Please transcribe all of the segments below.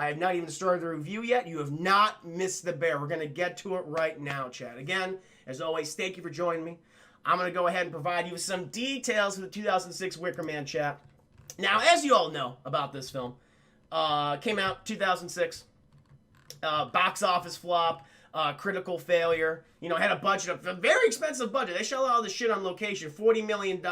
I have not even started the review yet. You have not missed the bear. We're going to get to it right now, chat. Again, as always, thank you for joining me. I'm going to go ahead and provide you with some details for the 2006 Wicker Man, chat. Now, as you all know about this film, came out 2006, box office flop, critical failure. You know, had a budget, a very expensive budget. They shot all this shit on location, $40 million,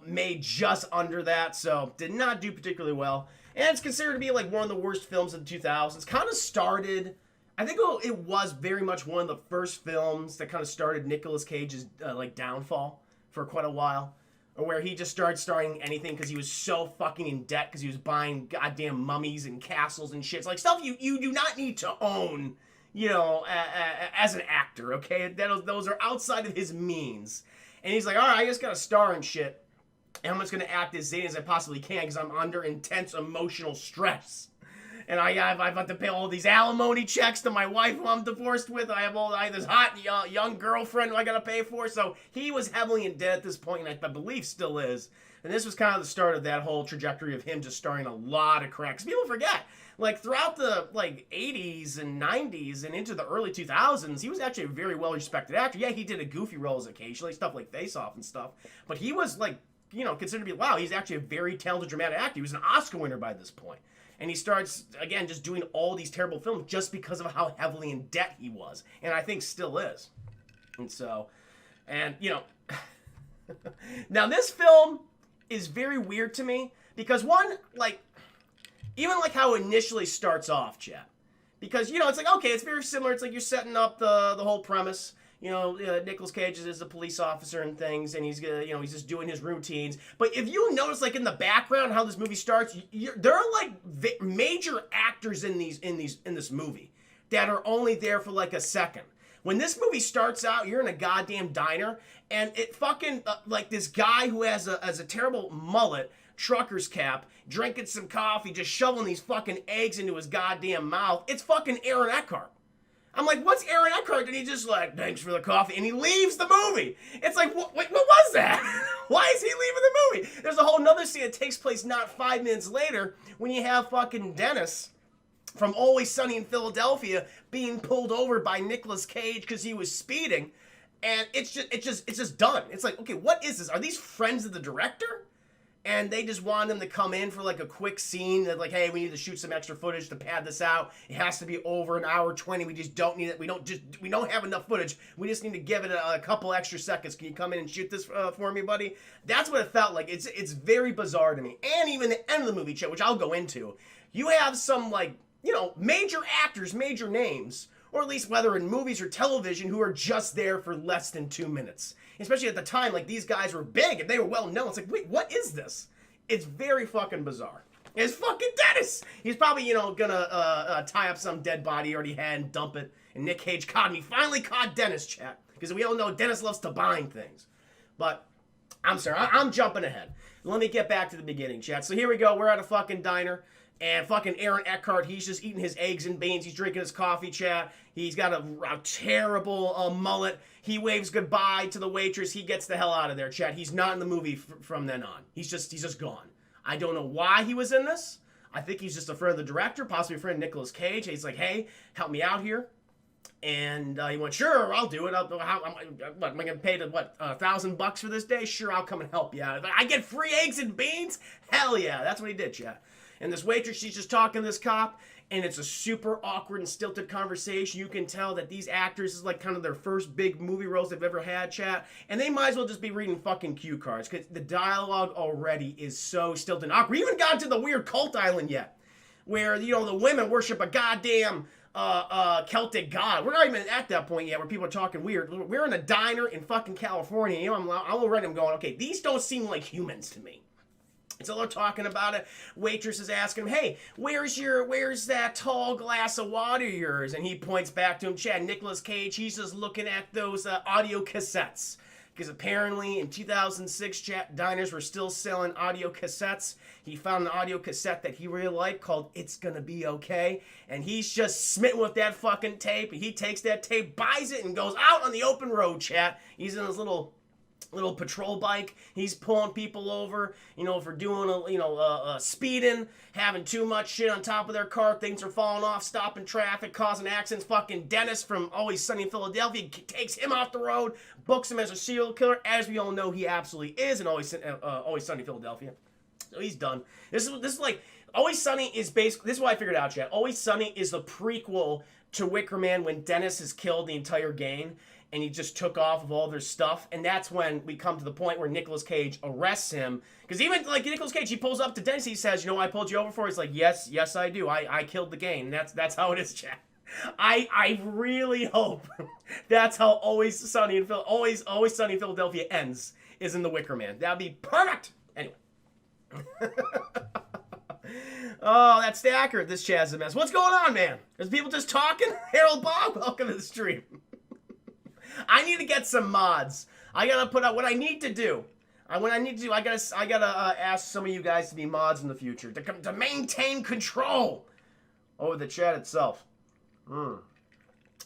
made just under that, so did not do particularly well. And it's considered to be like one of the worst films of the 2000s. Kind of started, I think it was very much one of the first films that kind of started Nicolas Cage's like downfall for quite a while. Or where he just started starring anything because he was so fucking in debt because he was buying goddamn mummies and castles and shit. It's like stuff you do not need to own, you know, as an actor, okay? Those are outside of his means. And he's like, all right, I just got to star in shit. And I'm just going to act as zany as I possibly can because I'm under intense emotional stress. And I've got to pay all these alimony checks to my wife who I'm divorced with. I have this hot young girlfriend who I got to pay for. So he was heavily in debt at this point, and I believe still is. And this was kind of the start of that whole trajectory of him just starring a lot of cracks. People forget, like throughout the 80s and 90s and into the early 2000s, he was actually a very well-respected actor. Yeah, he did a goofy roles occasionally, stuff like Face Off and stuff. But he was like, you know, considered to be, wow, he's actually a very talented dramatic actor. He was an Oscar winner by this point. And he starts, again, just doing all these terrible films just because of how heavily in debt he was. And I think still is. And so, and, you know, now this film is very weird to me because one, like, even like how it initially starts off, chat. Because, you know, it's like, okay, it's very similar. It's like you're setting up the whole premise. You know, Nicolas Cage is a police officer and things, and he's you know, he's just doing his routines. But if you notice, like in the background, how this movie starts, there are like major actors in this movie that are only there for like a second. When this movie starts out, you're in a goddamn diner, and it fucking like this guy who has a terrible mullet, trucker's cap, drinking some coffee, just shoveling these fucking eggs into his goddamn mouth. It's fucking Aaron Eckhart. I'm like, what's Aaron Eckhart? And he just like, thanks for the coffee. And he leaves the movie. It's like, what was that? Why is he leaving the movie? There's a whole nother scene that takes place not 5 minutes later when you have fucking Dennis from Always Sunny in Philadelphia being pulled over by Nicolas Cage because he was speeding. And it's just done. It's like, okay, what is this? Are these friends of the director? And they just want them to come in for like a quick scene that like, hey, we need to shoot some extra footage to pad this out. It has to be over an hour 20. We just don't need it. We don't have enough footage. We just need to give it a couple extra seconds. Can you come in and shoot this for me, buddy? That's what it felt like. It's very bizarre to me. And even the end of the movie, chat, which I'll go into, you have some like, you know, major actors, major names, or at least whether in movies or television, who are just there for less than 2 minutes. Especially at the time, like, these guys were big and they were well known. It's like, wait, what is this? It's very fucking bizarre. It's fucking Dennis! He's probably, you know, gonna tie up some dead body he already had and dump it. And Nick Cage caught him. He finally caught Dennis, chat. Because we all know Dennis loves to bind things. But, I'm sorry, I'm jumping ahead. Let me get back to the beginning, chat. So here we go. We're at a fucking diner. And fucking Aaron Eckhart, he's just eating his eggs and beans. He's drinking his coffee, chat. He's got a terrible mullet. He waves goodbye to the waitress. He gets the hell out of there, chat. He's not in the movie from then on. He's just gone. I don't know why he was in this. I think he's just a friend of the director, possibly a friend of Nicolas Cage. He's like, hey, help me out here. And he went, sure, I'll do it. Am I going to pay $1,000 for this day? Sure, I'll come and help you out. I get free eggs and beans? Hell yeah. That's what he did, chat. And this waitress, she's just talking to this cop, and it's a super awkward and stilted conversation. You can tell that these actors is like kind of their first big movie roles they've ever had, chat. And they might as well just be reading fucking cue cards, because the dialogue already is so stilted and awkward. We haven't gotten to the weird cult island yet, where, you know, the women worship a goddamn Celtic god. We're not even at that point yet where people are talking weird. We're in a diner in fucking California. You know, I'm already going, okay, these don't seem like humans to me. So they're talking about it. Waitress is asking him, hey, where's that tall glass of water of yours? And he points back to him, Chad, Nicolas Cage, he's just looking at those audio cassettes. Because apparently in 2006, diners were still selling audio cassettes. He found an audio cassette that he really liked called It's Gonna Be Okay. And he's just smitten with that fucking tape. And he takes that tape, buys it, and goes out on the open road, chat. He's in his little little patrol bike. He's pulling people over, for doing speeding, having too much shit on top of their car. Things are falling off, stopping traffic, causing accidents. Fucking Dennis from Always Sunny in Philadelphia takes him off the road, books him as a serial killer, as we all know he absolutely is in Always Sunny in Philadelphia. So he's done. This is like Always Sunny is basically, this is what I figured out, chat. Always Sunny is the prequel to Wicker Man when Dennis has killed the entire gang and he just took off of all their stuff. And that's when we come to the point where Nicolas Cage arrests him. Because even, like, Nicolas Cage, he pulls up to Dennis, he says, you know what I pulled you over for? He's like, yes, I do. I killed the gang. And that's how it is, chat. I really hope that's how Always Sunny in Philadelphia ends, is in The Wicker Man. That'd be perfect! Anyway. Oh, that's the accurate. This chat's a mess. What's going on, man? There's people just talking? Harold Bob, welcome to the stream. I need to get some mods. I gotta put out what I need to do. I gotta ask some of you guys to be mods in the future to maintain control over the chat itself. But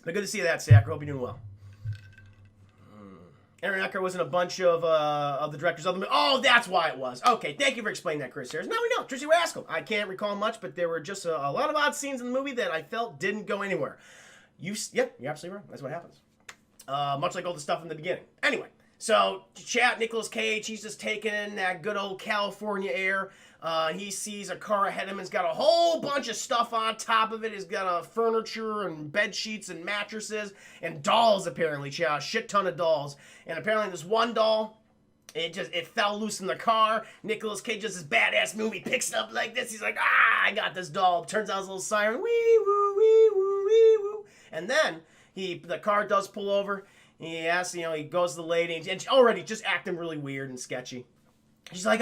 good to see you, that Sacker. Hope you're doing well. Aaron Ecker was in a bunch of the directors of the movie. Oh, that's why it was. Okay, thank you for explaining that, Chris Harris. Now we know. Trissy Rascal. I can't recall much, but there were just a lot of odd scenes in the movie that I felt didn't go anywhere. Yep, you're absolutely right. That's what happens. Much like all the stuff in the beginning. Anyway, so chat, Nicolas Cage, he's just taking in that good old California air. He sees a car ahead of him. It's got a whole bunch of stuff on top of it. It's got furniture and bed sheets and mattresses and dolls, apparently, chat. A shit ton of dolls. And apparently this one doll, it fell loose in the car. Nicolas Cage does this badass move. He picks it up like this. He's like, I got this doll. Turns on his little siren. Wee woo, wee woo, wee woo. And then the car does pull over. He asks, he goes to the lady, and she's already just acting really weird and sketchy. She's like,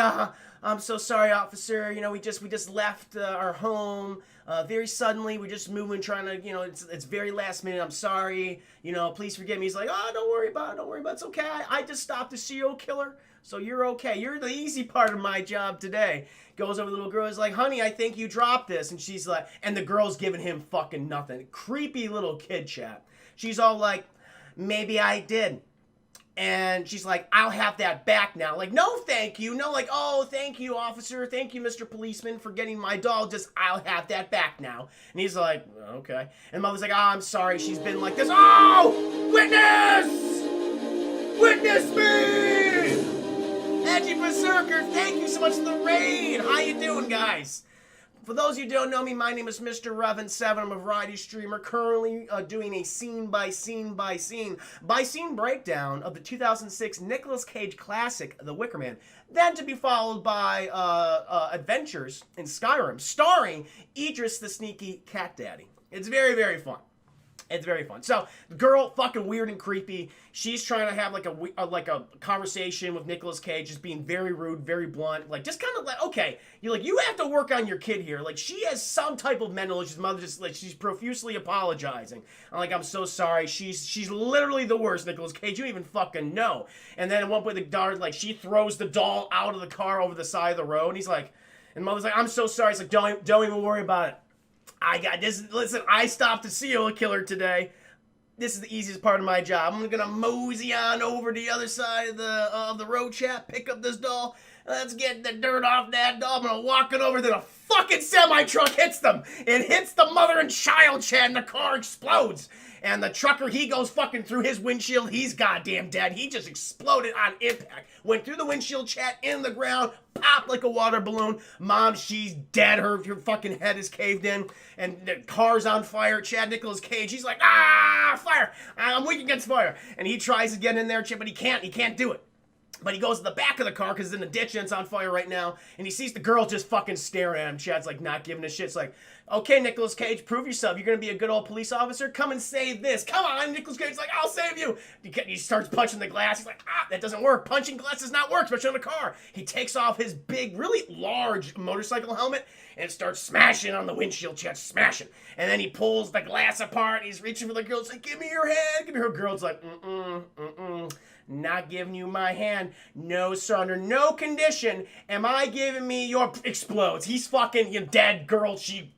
I'm so sorry, officer. We just left our home very suddenly. We're just moving, trying to, it's very last minute. I'm sorry. Please forgive me. He's like, oh, don't worry about it. Don't worry about it. It's okay. I just stopped a serial killer, so you're okay. You're the easy part of my job today. Goes over to the little girl. He's like, honey, I think you dropped this. And she's like, and the girl's giving him fucking nothing. Creepy little kid chat. She's all like, maybe I did. And she's like, I'll have that back now. Like, no, thank you. No, like, oh, thank you, officer. Thank you, Mr. Policeman, for getting my doll. Just, I'll have that back now. And he's like, okay. And mother's like, I'm sorry. She's been like this. Oh, witness! Witness me! Edgy Berserker, thank you so much for the raid. How you doing, guys? For those of you who don't know me, my name is Mr. Revan7. I'm a variety streamer currently doing a scene-by-scene breakdown of the 2006 Nicolas Cage classic, The Wicker Man. Then to be followed by Adventures in Skyrim, starring Idris the Sneaky Cat Daddy. It's very, very fun. It's very fun. So, the girl, fucking weird and creepy. She's trying to have like a conversation with Nicolas Cage, just being very rude, very blunt. Like, just kind of like, okay, you have to work on your kid here. Like, she has some type of mental issues. Mother just, like, she's profusely apologizing. I'm like, I'm so sorry. She's literally the worst, Nicolas Cage. You don't even fucking know. And then at one point, the daughter, like, she throws the doll out of the car over the side of the road. And he's like, and Mother's like, I'm so sorry. He's like, don't even worry about it. I got this. Listen, I stopped a serial killer today. This is the easiest part of my job. I'm gonna mosey on over to the other side of the road, chat, pick up this doll. Let's get the dirt off that doll. I'm gonna walk it over, then a fucking semi-truck hits them. It hits the mother and child, chat, and the car explodes. And the trucker, he goes fucking through his windshield. He's goddamn dead. He just exploded on impact. Went through the windshield, chat, in the ground, popped like a water balloon. Mom, she's dead. Her fucking head is caved in. And the car's on fire. Chad Nicolas Cage, he's like, fire. I'm weak against fire. And he tries to get in there, but he can't. He can't do it. But he goes to the back of the car because it's in the ditch and it's on fire right now. And he sees the girl just fucking staring at him. Chad's like not giving a shit. It's like, okay, Nicolas Cage, prove yourself. You're going to be a good old police officer? Come and save this. Come on. Nicolas Cage's like, I'll save you. He starts punching the glass. He's like, that doesn't work. Punching glass does not work, especially on a car. He takes off his big, really large motorcycle helmet and starts smashing on the windshield, Chad, smashing. And then he pulls the glass apart. He's reaching for the girl. He's like, give me your head. Give me her. Girl's like, Not giving you my hand. No, sir. Under no condition am I giving me your... Explodes. He's fucking dead. Girl, she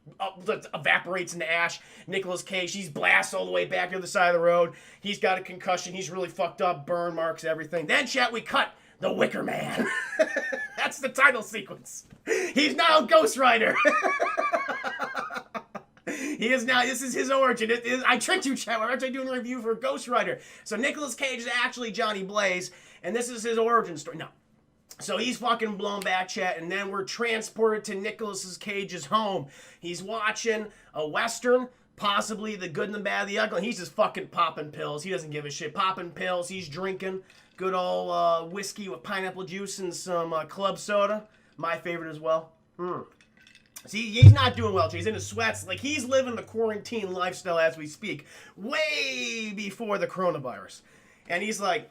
evaporates into ash. Nicolas Cage, he's blasted all the way back to the side of the road. He's got a concussion. He's really fucked up. Burn marks, everything. Then, chat, we cut the Wicker Man. That's the title sequence. He's now Ghost Rider. He is now, this is his origin. I tricked you, chat. We're actually doing a review for Ghost Rider. So Nicolas Cage is actually Johnny Blaze, and this is his origin story. No. So he's fucking blown back, chat, and then we're transported to Nicolas Cage's home. He's watching a Western, possibly The Good and the Bad and the Ugly. He's just fucking popping pills. He doesn't give a shit. Popping pills. He's drinking good old whiskey with pineapple juice and some club soda. My favorite as well. See, he's not doing well, he's in his sweats. Like, he's living the quarantine lifestyle as we speak, way before the coronavirus. And he's like,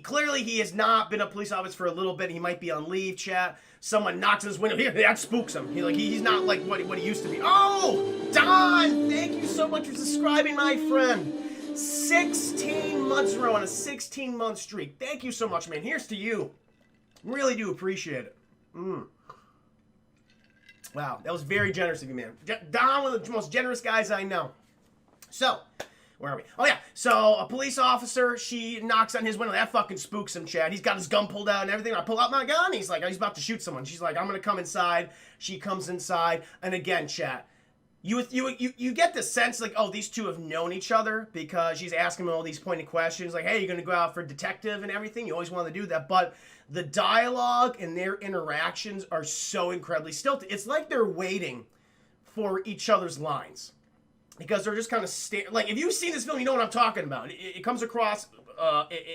clearly he has not been a police officer for a little bit. He might be on leave, chat. Someone knocks on his window. That spooks him. He's not like what he used to be. Oh, Don, thank you so much for subscribing, my friend. 16 months in a row on a 16-month streak. Thank you so much, man. Here's to you. Really do appreciate it. Wow, that was very generous of you, man. Don, one of the most generous guys I know. So, where are we? Oh, yeah. So, a police officer, she knocks on his window. That fucking spooks him, Chad. He's got his gun pulled out and everything. I pull out my gun. He's like, he's about to shoot someone. She's like, I'm going to come inside. She comes inside. And again, Chad, you get the sense, like, oh, these two have known each other because she's asking him all these pointed questions. Like, hey, you're going to go out for detective and everything. You always want to do that. But the dialogue and their interactions are so incredibly stilted. It's like they're waiting for each other's lines. Because they're just kind of like, if you've seen this film, you know what I'm talking about. It comes across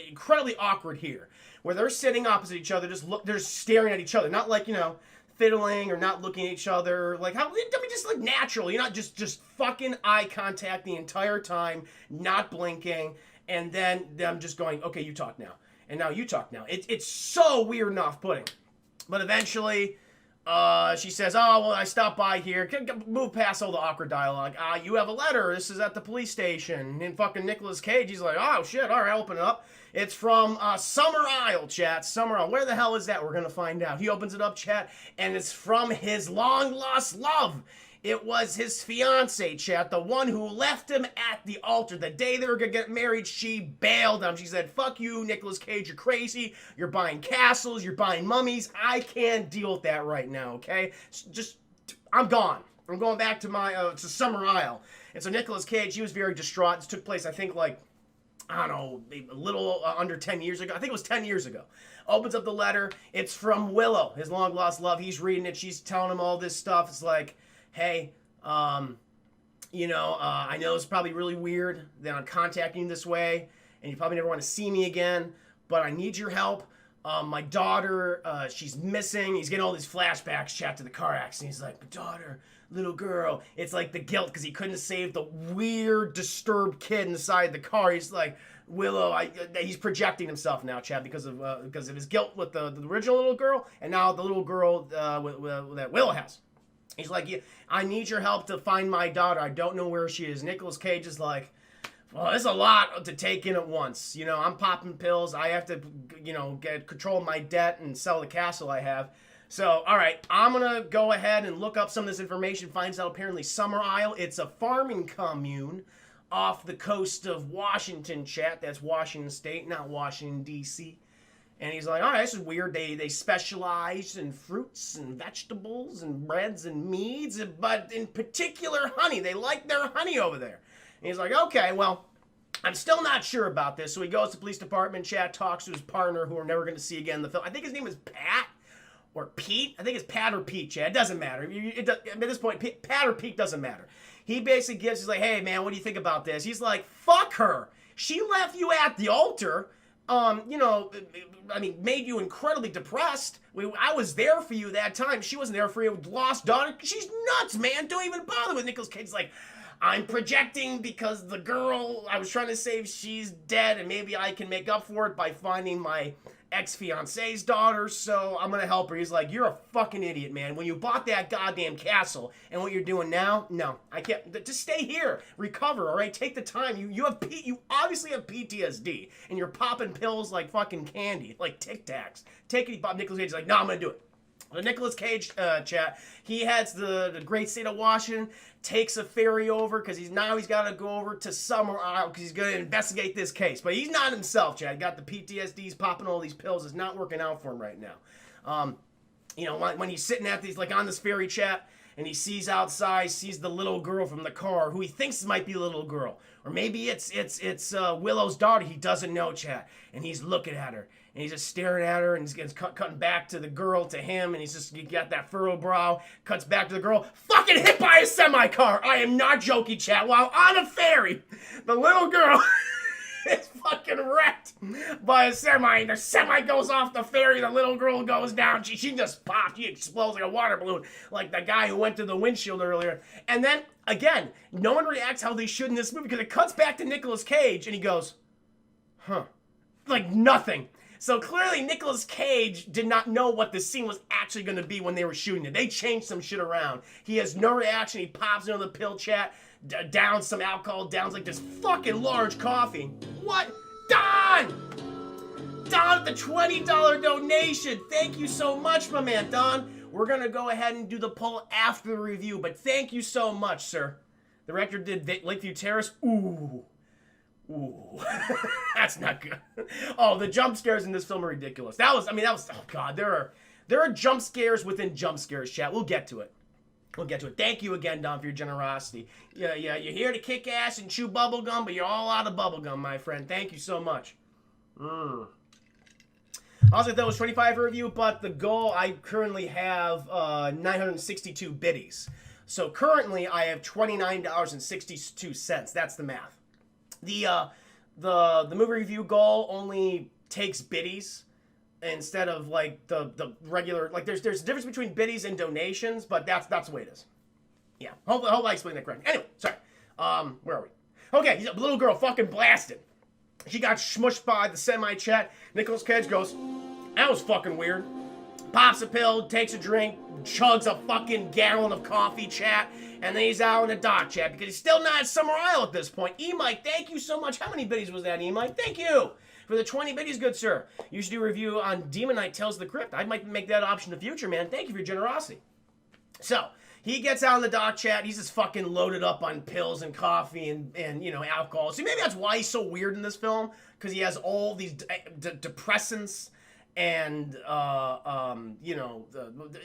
incredibly awkward here. Where they're sitting opposite each other, they're staring at each other. Not like, fiddling or not looking at each other. Like, just like natural. You're not just fucking eye contact the entire time, not blinking. And then them just going, okay, you talk now. And now you talk now. It's so weird and off-putting. But eventually, she says, oh, well, I stopped by here. Move past all the awkward dialogue. You have a letter. This is at the police station. And fucking Nicolas Cage, he's like, oh, shit. All right, I'll open it up. It's from Summer Isle, chat. Summer Isle. Where the hell is that? We're going to find out. He opens it up, chat, and it's from his long-lost love. It was his fiancée, chat, the one who left him at the altar. The day they were going to get married, she bailed him. She said, fuck you, Nicolas Cage, you're crazy. You're buying castles. You're buying mummies. I can't deal with that right now, okay? I'm gone. I'm going back to to Summer Isle. And so Nicolas Cage, he was very distraught. This took place, I think, like, I don't know, a little under 10 years ago. I think it was 10 years ago. Opens up the letter. It's from Willow, his long-lost love. He's reading it. She's telling him all this stuff. It's like, hey, I know it's probably really weird that I'm contacting you this way, and you probably never want to see me again, but I need your help. My daughter, she's missing. He's getting all these flashbacks, chat, to the car accident. He's like, daughter, little girl. It's like the guilt because he couldn't save the weird, disturbed kid inside the car. He's like, Willow, he's projecting himself now, Chad, because of his guilt with the original little girl, and now the little girl that Willow has. He's like, yeah, I need your help to find my daughter. I don't know where she is. Nicolas Cage is like, well, there's a lot to take in at once. I'm popping pills. I have to, get control of my debt and sell the castle I have. So, all right, I'm going to go ahead and look up some of this information. Finds out apparently Summer Isle, it's a farming commune off the coast of Washington, chat. That's Washington State, not Washington, D.C. And he's like, all right, this is weird. They specialize in fruits and vegetables and breads and meats, but in particular honey. They like their honey over there. And he's like, okay, well, I'm still not sure about this. So he goes to the police department, chat, talks to his partner, who we're never going to see again in the film. I think his name is Pat or Pete. I think it's Pat or Pete, chat. It doesn't matter. At this point, Pat or Pete doesn't matter. He basically he's like, hey, man, what do you think about this? He's like, fuck her. She left you at the altar. Made you incredibly depressed. I was there for you that time. She wasn't there for you. Lost daughter. She's nuts, man. Don't even bother with Nicolas Cage. Like, I'm projecting because the girl I was trying to save, she's dead, and maybe I can make up for it by finding my ex-fiance's daughter, so I'm gonna help her. He's like, you're a fucking idiot, man. When you bought that goddamn castle and what you're doing now, no, I can't. Just stay here, recover, all right? Take the time. You obviously have PTSD, and you're popping pills like fucking candy, like Tic Tacs. Take it, Bob. Nicolas Cage is like, no, I'm gonna do it. The Nicolas Cage chat, he heads the great state of Washington, takes a ferry over because he's got to go over to Summer Isle because he's going to investigate this case. But he's not himself, Chad. Got the PTSDs, popping all these pills. It's not working out for him right now. When he's sitting at these, like on this ferry chat, and he sees outside, sees the little girl from the car, who he thinks might be a little girl. Or maybe it's Willow's daughter. He doesn't know, chat. And he's looking at her. And he's just staring at her, and he's cutting back to the girl, to him, and he got that furrowed brow, cuts back to the girl, fucking hit by a semi-car. I am not joking, chat. While on a ferry, the little girl is fucking wrecked by a semi. The semi goes off the ferry, the little girl goes down. She just popped. She explodes like a water balloon, like the guy who went to the windshield earlier. And then, again, no one reacts how they should in this movie, because it cuts back to Nicolas Cage, and he goes, huh. Like nothing. So clearly Nicolas Cage did not know what the scene was actually going to be when they were shooting it. They changed some shit around. He has no reaction. He pops into the pill chat, downs some alcohol, downs like this fucking large coffee. What? Don! Don with the $20 donation. Thank you so much, my man, Don. We're going to go ahead and do the poll after the review, but thank you so much, sir. The director did Lakeview Terrace. Ooh. That's not good. Oh, the jump scares in this film are ridiculous. That was, oh God, there are jump scares within jump scares, chat. We'll get to it. Thank you again, Don, for your generosity. Yeah, you're here to kick ass and chew bubblegum, but you're all out of bubblegum, my friend. Thank you so much. Also, that was 25 for review, but the goal, I currently have 962 biddies. So currently, I have $29.62. That's the math. The movie review goal only takes biddies instead of like the regular, like there's a difference between biddies and donations, but that's the way it is. Yeah, hopefully I explained that correctly. Anyway, sorry. Where are we? Okay, the little girl fucking blasted. She got smushed by the semi-chat. Nicolas Cage goes, that was fucking weird. Pops a pill, takes a drink, chugs a fucking gallon of coffee, chat, and then he's out in the dock, chat, because he's still not at Summer Isle at this point. E-Mike, thank you so much. How many biddies was that, E-Mike? Thank you for the 20 biddies, good sir. You should do a review on Demon Knight Tales of the Crypt. I might make that option in the future, man. Thank you for your generosity. So, he gets out in the dock, chat. He's just fucking loaded up on pills and coffee and alcohol. So maybe that's why he's so weird in this film, because he has all these depressants and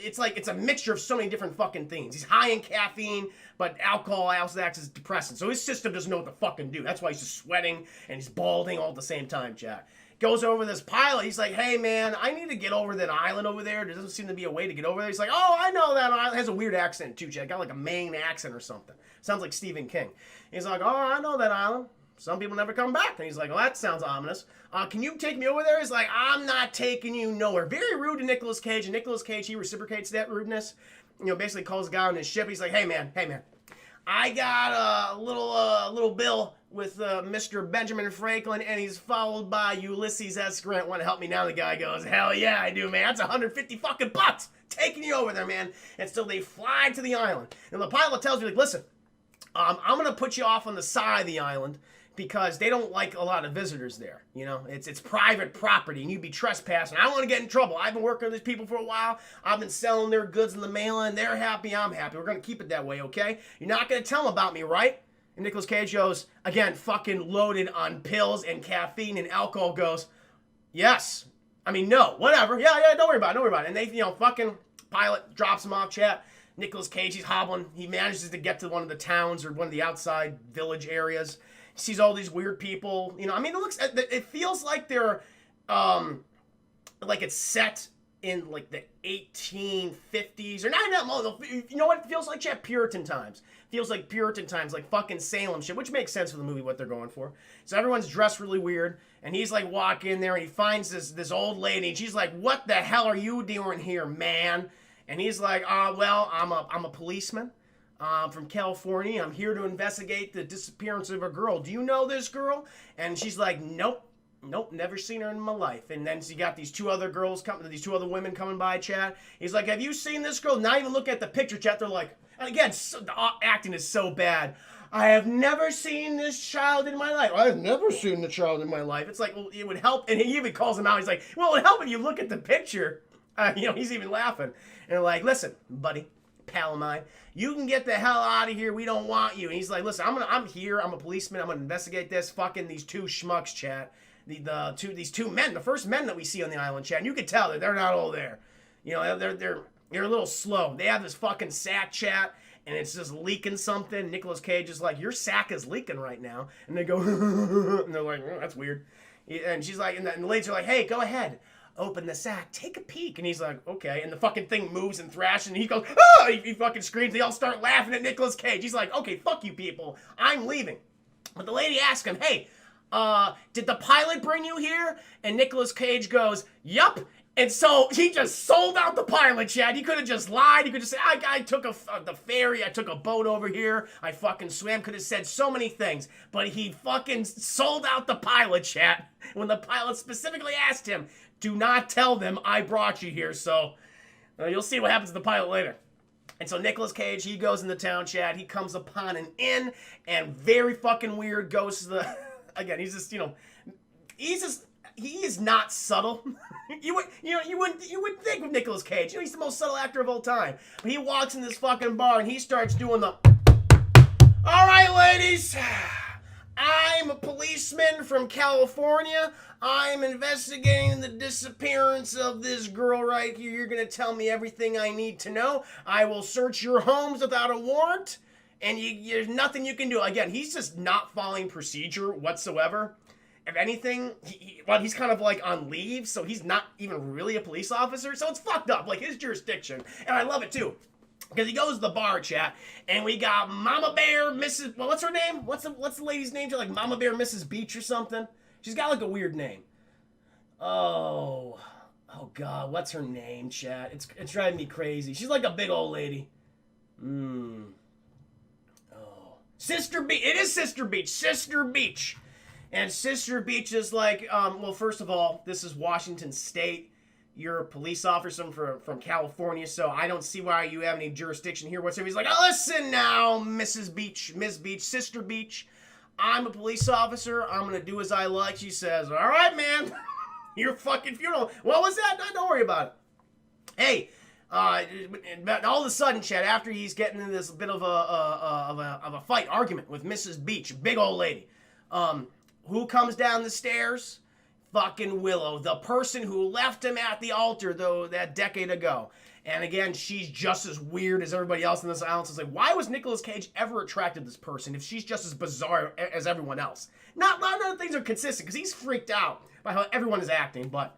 it's a mixture of so many different fucking things. He's high in caffeine, but alcohol also acts as depressant. So his system doesn't know what to fucking do. That's why he's just sweating and he's balding all at the same time, Jack. Goes over this pilot. He's like, hey man, I need to get over that island over there. There doesn't seem to be a way to get over there. He's like, oh, I know that island. Has a weird accent too, Jack. Got like a Maine accent or something. Sounds like Stephen King. He's like, oh, I know that island. Some people never come back. And he's like, well, that sounds ominous. Can you take me over there? He's like, I'm not taking you nowhere. Very rude to Nicolas Cage. And Nicolas Cage, he reciprocates that rudeness. Basically calls the guy on his ship. He's like, hey man. I got a little bill with Mr. Benjamin Franklin, and he's followed by Ulysses S. Grant. Want to help me now? The guy goes, hell yeah, I do, man. That's 150 fucking bucks. Taking you over there, man. And so they fly to the island. And the pilot tells me, like, listen, I'm going to put you off on the side of the island, because they don't like a lot of visitors there. It's private property, and you'd be trespassing. I don't want to get in trouble. I've been working with these people for a while. I've been selling their goods in the mail-in. They're happy, I'm happy. We're going to keep it that way, okay? You're not going to tell them about me, right? And Nicolas Cage goes, again, fucking loaded on pills and caffeine and alcohol, goes, yes. No, whatever. Yeah, don't worry about it. And they, fucking pilot drops him off, chat. Nicolas Cage, he's hobbling. He manages to get to one of the towns or one of the outside village areas. Sees all these weird people, it feels like they're, like it's set in like the 1850s or not, you know what it feels like, Chat? Puritan times. Feels like Puritan times, like fucking Salem shit, which makes sense for the movie, what they're going for. So everyone's dressed really weird, and he's like walking in there, and he finds this old lady, and she's like, what the hell are you doing here, man? And he's like, well, I'm a policeman. from California. I'm here to investigate the disappearance of a girl. Do you know this girl? And she's like, nope. Nope, never seen her in my life. And then she got these two other women coming by, chat. He's like, have you seen this girl? Not even look at the picture, chat. They're like, and again, the acting is so bad. I have never seen this child in my life. I've never seen the child in my life. It's like, well, it would help. And he even calls him out. He's like, well, it would help if you look at the picture. He's even laughing. And they're like, listen, buddy, pal of mine, you can get the hell out of here. We don't want you. And he's like, listen, I'm here. I'm a policeman. I'm going to investigate this. Fucking these two schmucks, chat. These two men, the first men that we see on the island, chat, and you can tell that they're not all there. They're a little slow. They have this fucking sack, chat, and it's just leaking something. Nicolas Cage is like, your sack is leaking right now. And they go, and they're like, oh, that's weird. And she's like, and the ladies are like, hey, go ahead. Open the sack. Take a peek. And he's like, okay. And the fucking thing moves and thrashes, and he goes, ah! He fucking screams. They all start laughing at Nicolas Cage. He's like, okay, fuck you people. I'm leaving. But the lady asks him, hey, did the pilot bring you here? And Nicolas Cage goes, yup. And so he just sold out the pilot, Chad. He could have just lied. He could just say, I took the ferry. I took a boat over here. I fucking swam. Could have said so many things. But he fucking sold out the pilot, Chad. When the pilot specifically asked him, do not tell them I brought you here. So you'll see what happens to the pilot later. And so Nicolas Cage, he goes in the town, Chad. He comes upon an inn, and very fucking weird goes to the... Again, he is not subtle. you would think with Nicolas Cage, he's the most subtle actor of all time. But he walks in this fucking bar and he starts doing the, all right, ladies, I'm a policeman from California. I'm investigating the disappearance of this girl right here. You're gonna tell me everything I need to know. I will search your homes without a warrant. And there's nothing you can do. Again, he's just not following procedure whatsoever. If anything, he's kind of like on leave, so he's not even really a police officer. So it's fucked up, like his jurisdiction. And I love it too. Because he goes to the bar, chat, and we got Mama Bear, Mrs. Well, what's her name? What's the lady's name? Like Mama Bear, Mrs. Beach or something? She's got like a weird name. Oh God, what's her name, chat? It's driving me crazy. She's like a big old lady. Sister Beach. It is Sister Beach. Sister Beach. And Sister Beach is like, well, first of all, this is Washington State. You're a police officer from California, so I don't see why you have any jurisdiction here whatsoever. He's like, oh, listen now, Mrs. Beach, Miss Beach, Sister Beach. I'm a police officer. I'm going to do as I like. She says, all right, man. Your fucking funeral. What was that? Don't worry about it. Hey. But all of a sudden, Chad, after he's getting into this bit of a fight, argument with Mrs. Beach, big old lady, who comes down the stairs? Fucking Willow, the person who left him at the altar, though, that decade ago. And again, she's just as weird as everybody else in this island. So it's like, why was Nicolas Cage ever attracted to this person if she's just as bizarre as everyone else? None of the things are consistent, because he's freaked out by how everyone is acting, but...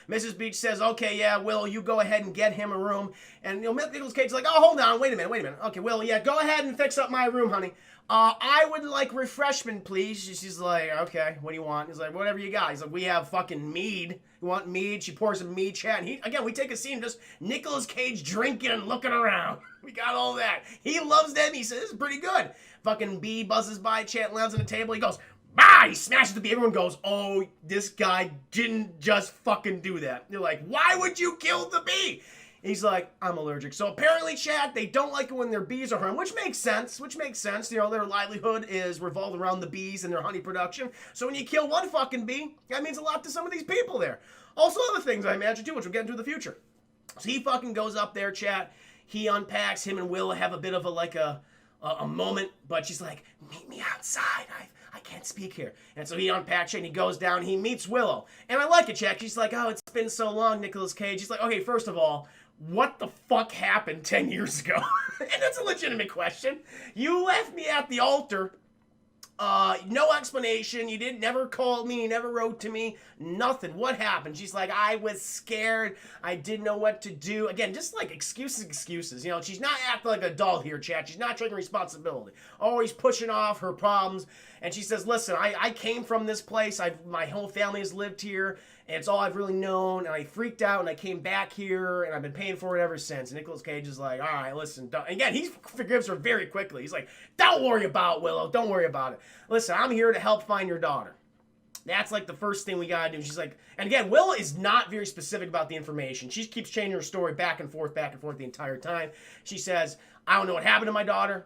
Mrs. Beach says, okay, yeah, Will, you go ahead and get him a room. And Nicolas Cage's like, oh, hold on, wait a minute. Okay, Will, yeah, go ahead and fix up my room, honey. I would like refreshment, please. She's like, okay, what do you want? He's like, whatever you got. He's like, we have fucking mead. You want mead? She pours some mead, chat. And we take a scene just Nicolas Cage drinking and looking around. We got all that. He loves them. He says, this is pretty good. Fucking bee buzzes by, chat, lands on the table. He goes, bah! He smashes the bee. Everyone goes, oh, this guy didn't just fucking do that. They're like, why would you kill the bee? He's like, I'm allergic. So apparently, chat, they don't like it when their bees are harmed, which makes sense. Their livelihood is revolved around the bees and their honey production. So when you kill one fucking bee, that means a lot to some of these people there. Also other things, I imagine, too, which we'll get into in the future. So he fucking goes up there, chat. He unpacks. Him and Will have a bit of a moment, but she's like, meet me outside. I can't speak here. And so he unpacks it and he goes down. He meets Willow. And I like it, Jack. She's like, oh, it's been so long, Nicolas Cage. He's like, okay, first of all, what the fuck happened 10 years ago? And that's a legitimate question. You left me at the altar. No explanation. You never called me. You never wrote to me. Nothing. What happened? She's like, I was scared. I didn't know what to do. Again, just like excuses. You know, she's not acting like a doll here, chat. She's not taking responsibility. Always pushing off her problems. And she says, listen, I came from this place. My whole family has lived here. And it's all I've really known, and I freaked out, and I came back here, and I've been paying for it ever since. And Nicolas Cage is like, all right, listen. And again, he forgives her very quickly. He's like, don't worry about Willow. Don't worry about it. Listen, I'm here to help find your daughter. That's like the first thing we gotta do. She's like, and again, Willow is not very specific about the information. She keeps changing her story back and forth the entire time. She says, I don't know what happened to my daughter.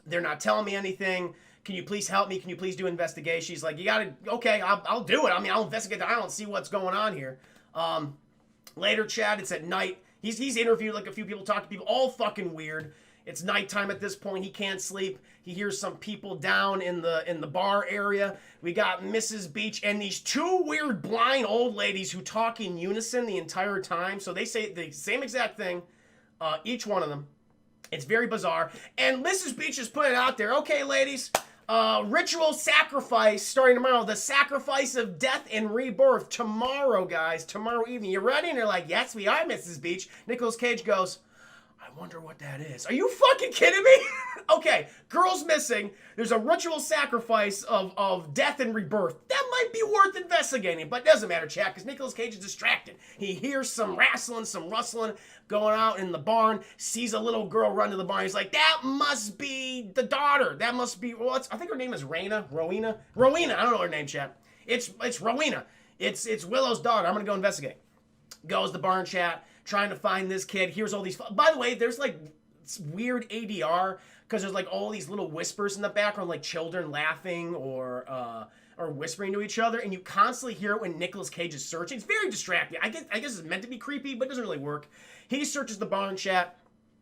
They're not telling me anything. Can you please help me? Can you please do an investigation? She's like, you gotta, okay, I'll do it. I mean, I'll investigate. I don't see what's going on here. Later, Chad, it's at night. He's interviewed like a few people, talked to people, all fucking weird. It's nighttime at this point. He can't sleep. He hears some people down in the bar area. We got Mrs. Beach and these two weird blind old ladies who talk in unison the entire time. So they say the same exact thing, each one of them. It's very bizarre. And Mrs. Beach is putting it out there. Okay, ladies, ritual sacrifice starting tomorrow. The sacrifice of death and rebirth tomorrow, guys. Tomorrow evening. You ready? And they're like, yes, we are, Mrs. Beach. Nicolas Cage goes, I wonder what that is. Are you fucking kidding me? Okay, girl's missing. There's a ritual sacrifice of death and rebirth. That might be worth investigating, but it doesn't matter, chat, because Nicolas Cage is distracted. He hears some wrestling, some rustling going out in the barn, sees a little girl run to the barn. He's like, that must be the daughter. That must be, well, I think her name is Rowena. I don't know her name, chat. It's Rowena. It's Willow's daughter. I'm going to go investigate. Goes the barn, chat, trying to find this kid. Here's all these, by the way, there's like weird ADR because there's like all these little whispers in the background, like children laughing or whispering to each other, and you constantly hear it when Nicolas Cage is searching. It's very distracting. I guess it's meant to be creepy, but it doesn't really work. He searches the barn, chat.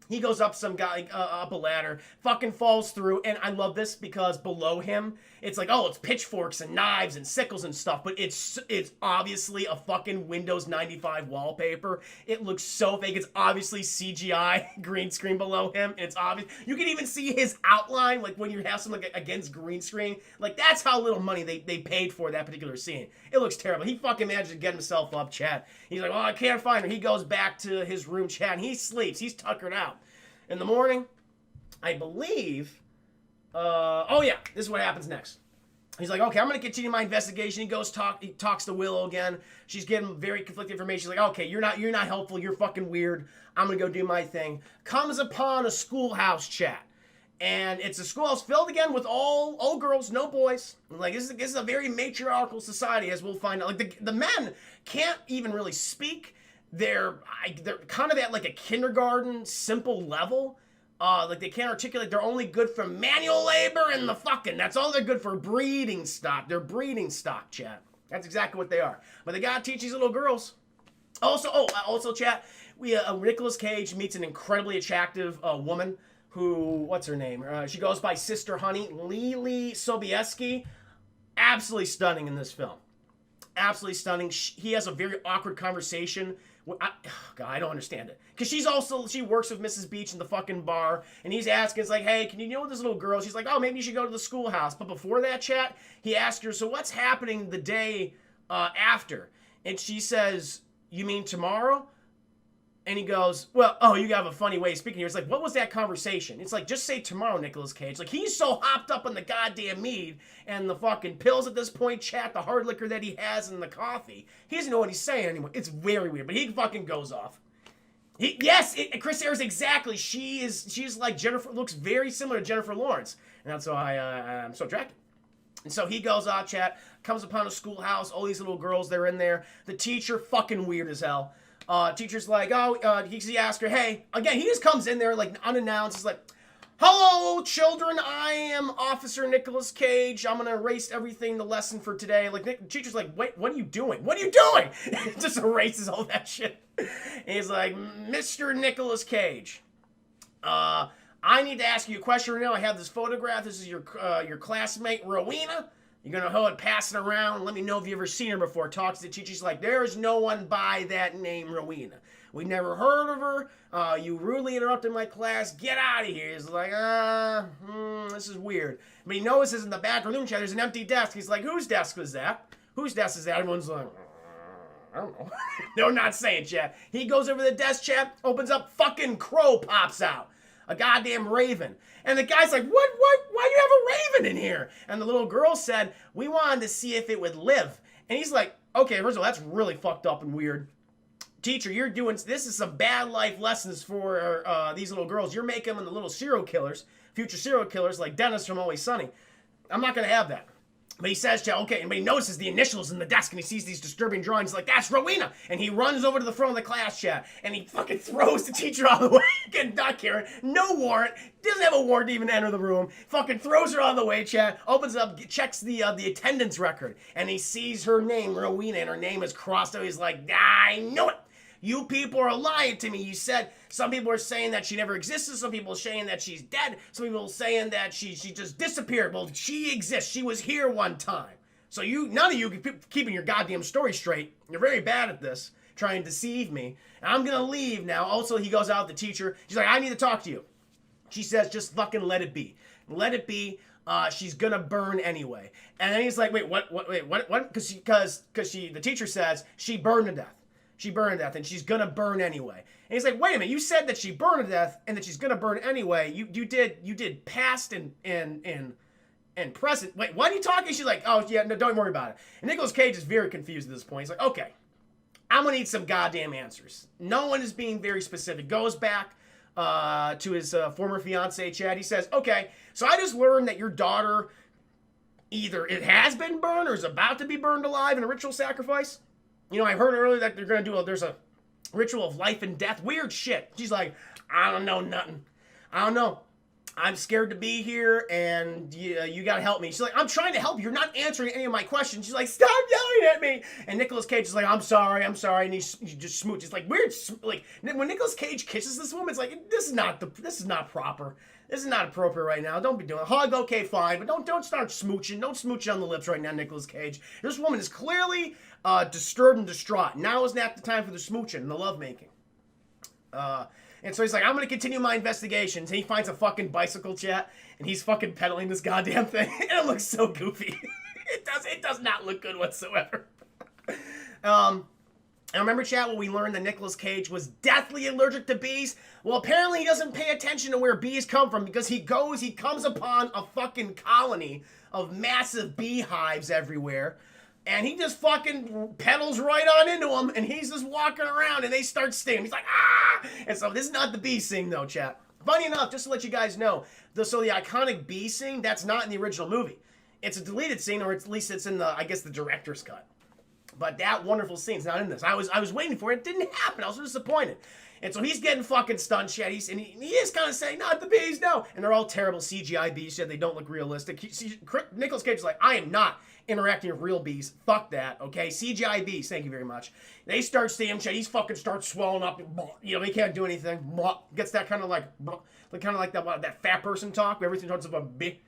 He goes up some guy, up a ladder, fucking falls through, and I love this because below him, it's like, oh, it's pitchforks and knives and sickles and stuff, but it's obviously a fucking Windows 95 wallpaper. It looks so fake. It's obviously CGI green screen below him, and it's obvious. You can even see his outline, like when you have something against green screen. Like, that's how little money they paid for that particular scene. It looks terrible. He fucking managed to get himself up, chat. He's like, oh, I can't find her. He goes back to his room, chat, and he sleeps. He's tuckered out. In the morning, I believe, oh yeah, this is what happens next. He's like, okay, I'm going to continue my investigation. He talks to Willow again. She's getting very conflicting information. She's like, okay, you're not helpful. You're fucking weird. I'm going to go do my thing. Comes upon a schoolhouse, chat. And it's a schoolhouse filled again with all girls, no boys. Like, this is a very matriarchal society, as we'll find out. Like, the men can't even really speak. They're kind of at like a kindergarten simple level. Like they can't articulate. They're only good for manual labor and the fucking. That's all they're good for. Breeding stock. They're breeding stock, chat. That's exactly what they are. But they gotta teach these little girls. Also, chat. Nicolas Cage meets an incredibly attractive woman who, what's her name? She goes by Sister Honey, Lily Sobieski. Absolutely stunning in this film. Absolutely stunning. He has a very awkward conversation. I don't understand it. Because she works with Mrs. Beach in the fucking bar, and he's asking, it's like, hey, can you know this little girl? She's like, oh, maybe you should go to the schoolhouse. But before that, chat, he asked her, so what's happening the day after? And she says, you mean tomorrow? And he goes, well, oh, you have a funny way of speaking here. It's like, what was that conversation? It's like, just say tomorrow, Nicolas Cage. Like, he's so hopped up on the goddamn mead and the fucking pills at this point, chat, the hard liquor that he has in the coffee. He doesn't know what he's saying anymore. It's very weird, but he fucking goes off. Chris Ayres, exactly. She's like Jennifer, looks very similar to Jennifer Lawrence. And that's why I'm so attracted. And so he goes off, chat, comes upon a schoolhouse, all these little girls, they're in there. The teacher, fucking weird as hell. Teacher's like, he asked her, hey, again, he just comes in there like unannounced. He's like, hello, children, I am Officer Nicolas Cage. I'm going to erase everything, the lesson for today. Like, the teacher's like, wait, what are you doing? What are you doing? Just erases all that shit. And he's like, Mr. Nicolas Cage, I need to ask you a question right now. I have this photograph. This is your classmate, Rowena. You're going to go and pass it around. Let me know if you've ever seen her before. Talks to the teacher. She's like, there's no one by that name, Rowena. We never heard of her. You rudely interrupted my class. Get out of here. He's like, this is weird. But he notices in the back room chat, there's an empty desk. He's like, whose desk was that? Whose desk is that? Everyone's like, I don't know. They're not saying, chat. He goes over the desk, chat, opens up, fucking crow pops out. A goddamn raven. And the guy's like, what? Why do you have a raven in here? And the little girl said, we wanted to see if it would live. And he's like, okay, first of all, that's really fucked up and weird. Teacher, you're doing, this is some bad life lessons for these little girls. You're making them into little serial killers, future serial killers like Dennis from Always Sunny. I'm not going to have that. But he says, okay, and he notices the initials in the desk, and he sees these disturbing drawings, like, that's Rowena! And he runs over to the front of the class, chat, and he fucking throws the teacher out of the way. Again, not Karen, no warrant, doesn't have a warrant to even enter the room, fucking throws her out of the way, chat, opens up, checks the attendance record, and he sees her name, Rowena, and her name is crossed out. He's like, I knew it! You people are lying to me. You said some people are saying that she never existed. Some people are saying that she's dead. Some people are saying that she just disappeared. Well, she exists. She was here one time. So none of you keeping your goddamn story straight. You're very bad at this, trying to deceive me. And I'm gonna leave now. Also, he goes out with the teacher. She's like, I need to talk to you. She says, just fucking let it be. Let it be. She's gonna burn anyway. And then he's like, wait, what? Because the teacher says she burned to death. She burned to death, and she's gonna burn anyway. And he's like, wait a minute, you said that she burned to death and that she's gonna burn anyway. You did past and present. Wait, what are you talking? She's like, oh yeah, no, don't worry about it. And Nicolas Cage is very confused at this point. He's like, okay, I'm gonna need some goddamn answers. No one is being very specific. Goes back to his former fiance, Chad. He says, okay, so I just learned that your daughter either it has been burned or is about to be burned alive in a ritual sacrifice. You know, I heard earlier that they're going to do there's a ritual of life and death. Weird shit. She's like, I don't know nothing. I don't know. I'm scared to be here, and you got to help me. She's like, I'm trying to help you. You're not answering any of my questions. She's like, stop yelling at me. And Nicolas Cage is like, I'm sorry. And he just smooches. It's like weird. Like when Nicolas Cage kisses this woman, it's like, this is not proper. This is not appropriate right now. Don't be doing it. Hug, okay, fine, but don't start smooching. Don't smooch on the lips right now, Nicolas Cage. This woman is clearly disturbed and distraught. Now is not the time for the smooching and the lovemaking. And so he's like, I'm going to continue my investigations. And he finds a fucking bicycle, chat, and he's fucking pedaling this goddamn thing. And it looks so goofy. It does not look good whatsoever. And remember, chat, when we learned that Nicolas Cage was deathly allergic to bees? Well, apparently he doesn't pay attention to where bees come from because he comes upon a fucking colony of massive beehives everywhere. And he just fucking pedals right on into them, and he's just walking around, and they start stinging. He's like, ah! And so this is not the bee sing, though, chat. Funny enough, just to let you guys know, the iconic bee sing, that's not in the original movie. It's a deleted scene, or at least it's in the director's cut. But that wonderful scene's not in this. I was waiting for it. It didn't happen. I was so disappointed. And so he's getting fucking stunned, shit. He is kind of saying, not the bees, no. And they're all terrible CGI bees, shit. They don't look realistic. Nicolas Cage is like, I am not interacting with real bees. Fuck that, okay? CGI bees, thank you very much. They start seeing him, shit. He fucking starts swelling up. You know, he can't do anything. Gets that kind of like that fat person talk where everything talks about bee.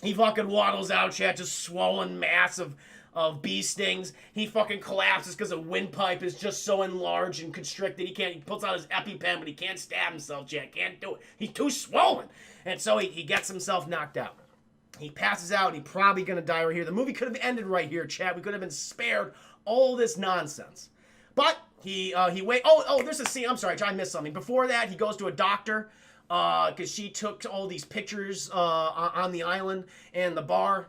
He fucking waddles out, shit, just swollen mass of bee stings. He fucking collapses because a windpipe is just so enlarged and constricted. He pulls out his EpiPen, but he can't stab himself, Jack. Can't do it. He's too swollen. And so he gets himself knocked out. He passes out. He's probably going to die right here. The movie could have ended right here, Chad. We could have been spared all this nonsense. But he wait. Oh, there's a scene. I'm sorry, I missed something. Before that, he goes to a doctor because she took all these pictures on the island and the bar.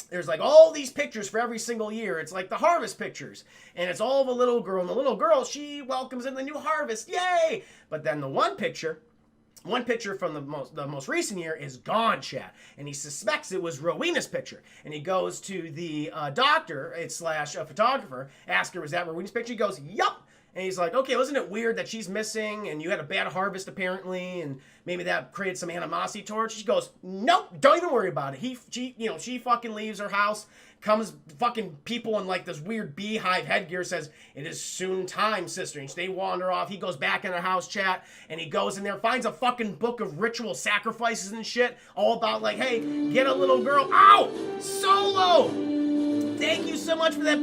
There's like all these pictures for every single year. It's like the harvest pictures. And it's all of a little girl. And the little girl, she welcomes in the new harvest. Yay! But then the one picture from the most recent year is gone, chat. And he suspects it was Rowena's picture. And he goes to the doctor, / photographer, asks her, was that Rowena's picture? He goes, yup. And he's like, okay, wasn't it weird that she's missing and you had a bad harvest apparently and maybe that created some animosity towards her? She goes, nope, don't even worry about it. She fucking leaves her house, comes fucking people in like this weird beehive headgear, says, it is soon time, sister. And they wander off. He goes back in the house, chat, and he goes in there, finds a fucking book of ritual sacrifices and shit, all about like, hey, get a little girl. Ow! Solo! Thank you so much for that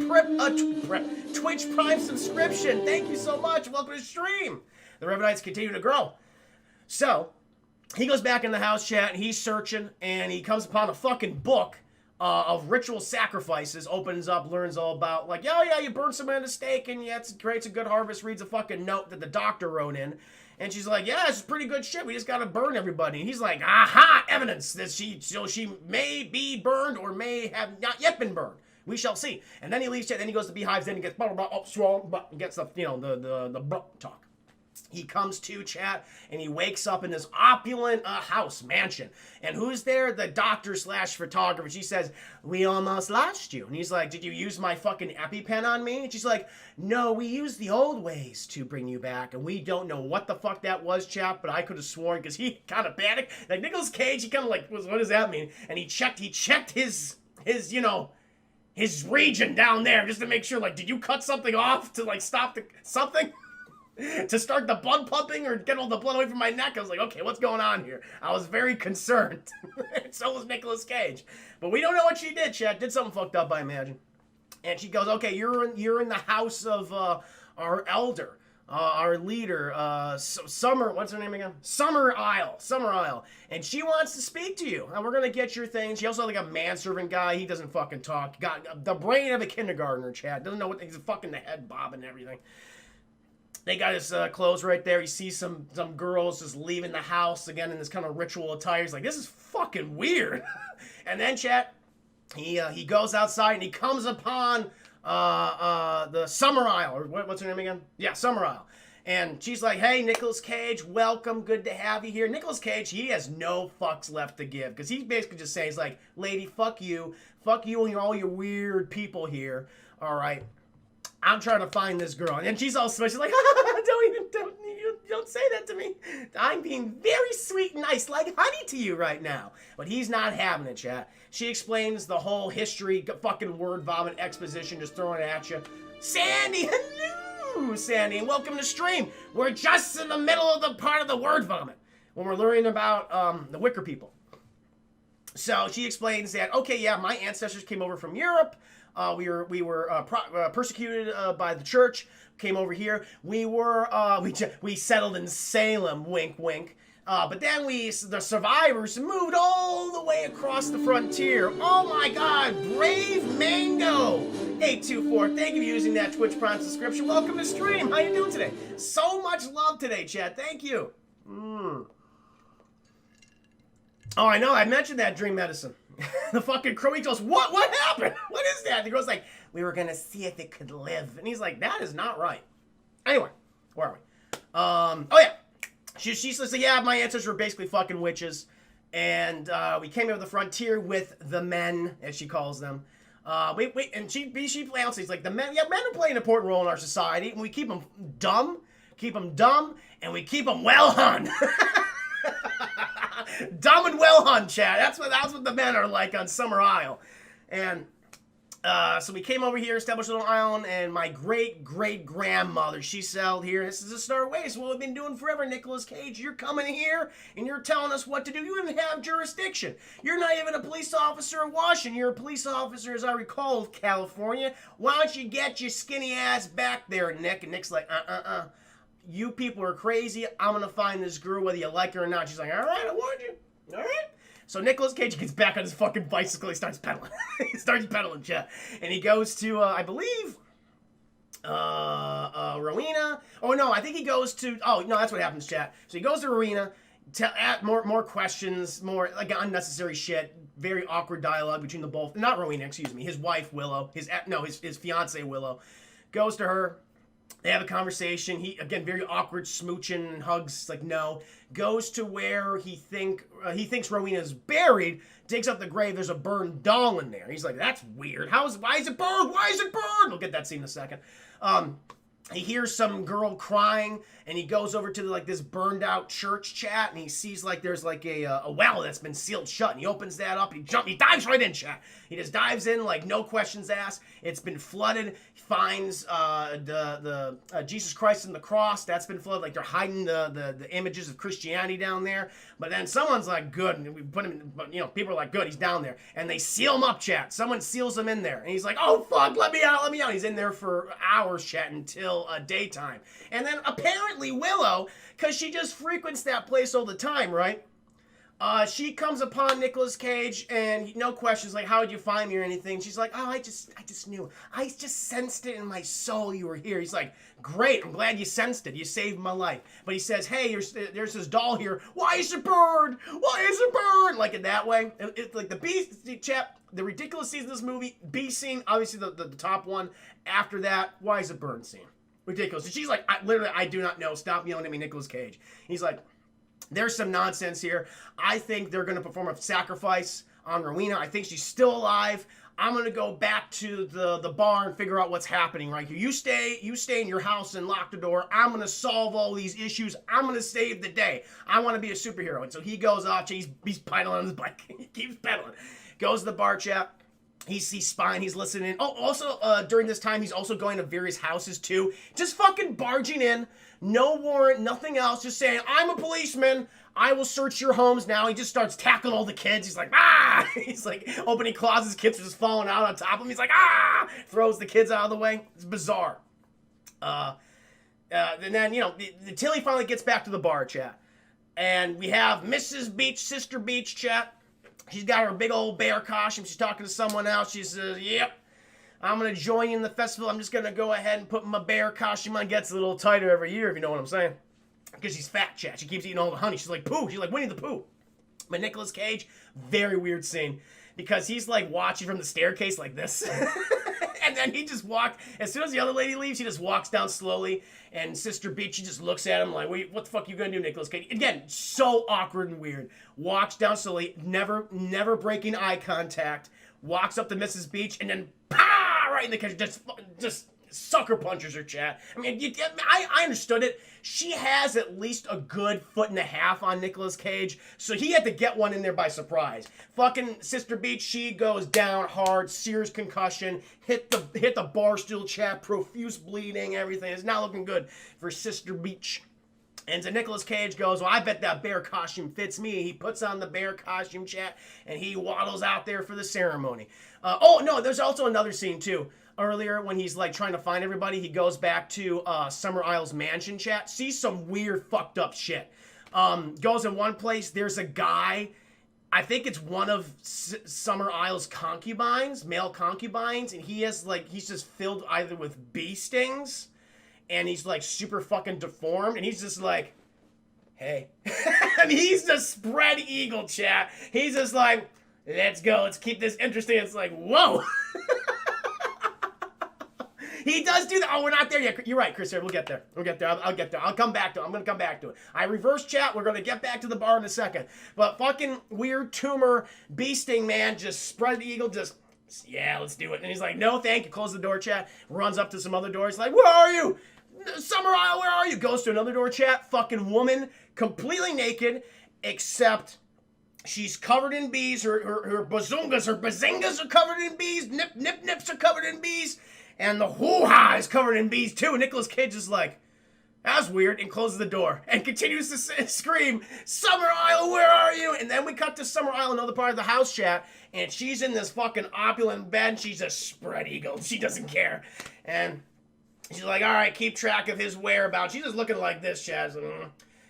Twitch Prime subscription. Thank you so much. Welcome to the stream. The Revenites continue to grow. So, he goes back in the house, chat, and he's searching, and he comes upon a fucking book of ritual sacrifices, opens up, learns all about, like, oh yeah, you burn someone at a stake, and yeah, it creates a good harvest, reads a fucking note that the doctor wrote in. And she's like, yeah, this is pretty good shit. We just gotta burn everybody. And he's like, aha, evidence that she may be burned or may have not yet been burned. We shall see. And then he leaves, chat. Then he goes to Beehives. Then he gets, blah, blah, blah, up strong, but gets the, the talk. He comes to, chat, and he wakes up in this opulent house, mansion. And who's there? The doctor / photographer. She says, we almost lost you. And he's like, did you use my fucking EpiPen on me? And she's like, no, we used the old ways to bring you back. And we don't know what the fuck that was, chat, but I could have sworn, because he kind of panicked. Like, Nicolas Cage, he kind of like, what does that mean? And he checked his region down there just to make sure, like, did you cut something off to, like, stop something? To start the blood pumping or get all the blood away from my neck. I was like, okay, what's going on here? I was very concerned. So was Nicolas Cage. But we don't know what she did, chat. Did something fucked up, I imagine. And she goes, okay, you're in the house of our elder, our leader, Summer, what's her name again? Summer Isle. And she wants to speak to you. And we're going to get your things. She also has like a manservant guy. He doesn't fucking talk. Got the brain of a kindergartner, chat. Doesn't know what, he's fucking the head bob and everything. They got his clothes right there. He sees some girls just leaving the house again in this kind of ritual attire. He's like, this is fucking weird. And then, chat, he goes outside and he comes upon the Summer Isle, or what's her name again? Yeah, Summer Isle. And she's like, hey, Nicolas Cage, welcome. Good to have you here. Nicolas Cage, he has no fucks left to give, because he's basically just saying, he's like, lady, fuck you and all your weird people here. All right. I'm trying to find this girl. And she's all sweet. She's like, don't say that to me. I'm being very sweet and nice, like honey to you right now. But he's not having it, chat. She explains the whole history, fucking word vomit exposition, just throwing it at you. Sandy, hello, Sandy, and welcome to stream. We're just in the middle of the part of the word vomit when we're learning about the Wicker people. So she explains that, okay, yeah, my ancestors came over from Europe. We were persecuted by the church. Came over here. We settled in Salem. Wink, wink. But then the survivors moved all the way across the frontier. Oh my God, Brave Mango 824. Thank you for using that Twitch Prime subscription. Welcome to stream. How you doing today? So much love today, chat. Thank you. Oh, I know. I mentioned that dream medicine. The fucking crow, he goes, what happened? What is that? And the girl's like, we were gonna see if it could live. And he's like, that is not right. Anyway, where are we? Oh yeah. She says, yeah, my ancestors were basically fucking witches. And we came over the frontier with the men, as she calls them. And she announces, like, the men are playing an important role in our society. And we keep them dumb, and we keep them well hung. Dumb and well hung, chat. That's what the men are like on Summer Isle. And so we came over here, established a little island, and my great-great-grandmother, she settled here. This is the start way. It's what we've been doing forever, Nicolas Cage. You're coming here, and you're telling us what to do. You don't even have jurisdiction. You're not even a police officer of Washington. You're a police officer, as I recall, of California. Why don't you get your skinny ass back there, Nick? And Nick's like, you people are crazy. I'm going to find this girl whether you like her or not. She's like, all right, I warned you. All right. So Nicolas Cage gets back on his fucking bicycle. He starts pedaling. Chat. And he goes to, I believe, Rowena. Oh, no, I think he goes to, oh, no, that's what happens, chat. So he goes to Rowena, more questions, more, like, unnecessary shit. Very awkward dialogue between the both. Not Rowena, excuse me. His wife, Willow. His fiancée, Willow. Goes to her. They have a conversation. He, again, very awkward, smooching and hugs, like, no. Goes to where he thinks Rowena's buried, digs up the grave, there's a burned doll in there. He's like, that's weird. Why is it burned? Why is it burned? We'll get that scene in a second. He hears some girl crying, and he goes over to this burned out church, chat, and he sees there's a well that's been sealed shut, and he opens that up, he dives right in, chat. He just dives in, no questions asked. It's been flooded. He finds the Jesus Christ and the cross. That's been flooded. They're hiding the images of Christianity down there. But then someone's like, good, and we put him in, people are like, good, he's down there. And they seal him up, chat. Someone seals him in there. And he's like, oh, fuck, let me out. He's in there for hours, chat, until daytime. And then apparently Willow, because she just frequents that place all the time, right? She comes upon Nicolas Cage, and no questions, like, how did you find me or anything? She's like, oh, I just knew. I just sensed it in my soul you were here. He's like, great, I'm glad you sensed it. You saved my life. But he says, hey, there's this doll here. Why is it burned? Why is it burned? Like, in that way. It's like the beast, chap, the ridiculous scene of this movie, B scene, obviously the top one. After that, why is it burned scene? Ridiculous. And she's like, I do not know. Stop yelling at me, Nicolas Cage. He's like, there's some nonsense here. I think they're going to perform a sacrifice on Rowena. I think she's still alive. I'm going to go back to the bar and figure out what's happening right here. You stay in your house and lock the door. I'm going to solve all these issues. I'm going to save the day. I want to be a superhero. And so he goes off. He's pedaling on his bike. He keeps pedaling. Goes to the bar, chap. He's spying, he's listening. Oh, also, during this time, he's also going to various houses, too. Just fucking barging in. No warrant, nothing else. Just saying, I'm a policeman. I will search your homes now. He just starts tackling all the kids. He's like, ah! He's like opening closets. Kids are just falling out on top of him. He's like, ah! Throws the kids out of the way. It's bizarre. And then, the Tilly finally gets back to the bar, chat. And we have Mrs. Beach, Sister Beach, chat. She's got her big old bear costume. She's talking to someone else. She says, yep, I'm going to join you in the festival. I'm just going to go ahead and put my bear costume on. Gets a little tighter every year, if you know what I'm saying. Because she's fat, chat. She keeps eating all the honey. She's like, Pooh. She's like Winnie the Pooh. But Nicolas Cage, very weird scene. Because he's like watching from the staircase like this. And then he just walked, as soon as the other lady leaves, he just walks down slowly. And Sister Beach, she just looks at him like, wait, what the fuck you gonna do, Nicolas Cage? Again, so awkward and weird. Walks down slowly, never breaking eye contact. Walks up to Mrs. Beach, and then, right in the cage, just sucker punches her, chat. I mean, I understood it. She has at least a good 1.5 feet on Nicolas Cage, so he had to get one in there by surprise. Fucking Sister Beach, she goes down hard, serious concussion, hit the bar stool, chat, profuse bleeding, everything. It's not looking good for Sister Beach. And so Nicolas Cage goes, well, I bet that bear costume fits me. He puts on the bear costume, chat, and he waddles out there for the ceremony. Oh, no, there's also another scene, too. Earlier, when he's like trying to find everybody, he goes back to Summer Isle's mansion, chat. Sees some weird, fucked up shit. Goes in one place, there's a guy, I think it's one of Summer Isle's concubines, male concubines, and he's just filled either with bee stings, and he's like super fucking deformed, and he's just like, hey. And he's the spread eagle, chat. He's just like, let's go, let's keep this interesting. It's like, whoa. He does do that. Oh, we're not there yet. You're right, Chris. We'll get there. I'll get there. I'll come back to it. I'm going to come back to it. I reverse chat. We're going to get back to the bar in a second. But fucking weird tumor bee sting man just spread the eagle. Just, yeah, let's do it. And he's like, no, thank you. Close the door, chat. Runs up to some other doors. Like, where are you? Summer Isle, where are you? Goes to another door, chat. Fucking woman, completely naked, except she's covered in bees. Her bazingas are covered in bees. Nips are covered in bees. And the hoo-ha is covered in bees, too. Nicolas Cage is like, that's weird, and closes the door. And continues to scream, Summer Isle, where are you? And then we cut to Summer Isle, another part of the house, chat. And she's in this fucking opulent bed. She's a spread eagle. She doesn't care. And she's like, all right, keep track of his whereabouts. She's just looking like this, chat.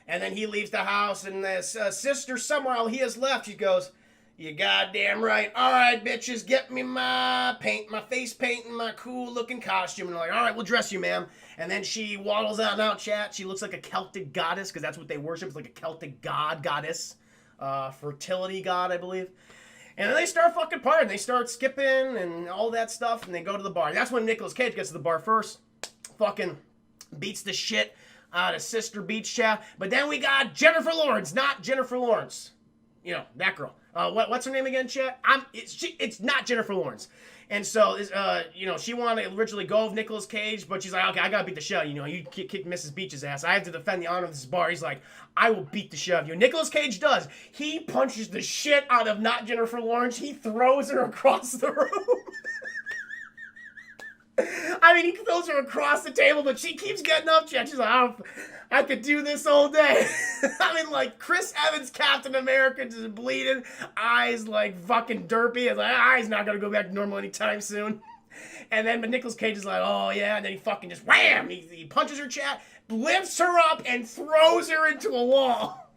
And then he leaves the house, and this Sister Summer Isle, he has left. She goes, you goddamn right. All right, bitches, get me my face paint, and my cool-looking costume. And they're like, all right, we'll dress you, ma'am. And then she waddles out now, chat. She looks like a Celtic goddess, because that's what they worship. It's like a Celtic goddess. Fertility god, I believe. And then they start fucking partying. They start skipping and all that stuff, and they go to the bar. And that's when Nicolas Cage gets to the bar first. Fucking beats the shit out of Sister Beach, chat. But then we got Jennifer Lawrence, not Jennifer Lawrence. You know, that girl. What's her name again, chat? It's not Jennifer Lawrence. And so, she wanted to originally go with Nicolas Cage, but she's like, okay, I gotta beat the shit out of you. You kick Mrs. Beach's ass. I have to defend the honor of this bar. He's like, I will beat the shit out of you. Nicolas Cage does. He punches the shit out of not Jennifer Lawrence. He throws her across the room. I mean, he throws her across the table, but she keeps getting up, chat. She's like, I could do this all day. I mean, like, Chris Evans, Captain America, just bleeding, eyes like fucking derpy. It's like, he's not gonna go back to normal anytime soon. And then, but Nicolas Cage is like, oh yeah, and then he fucking just wham! He punches her, chat, lifts her up, and throws her into a wall.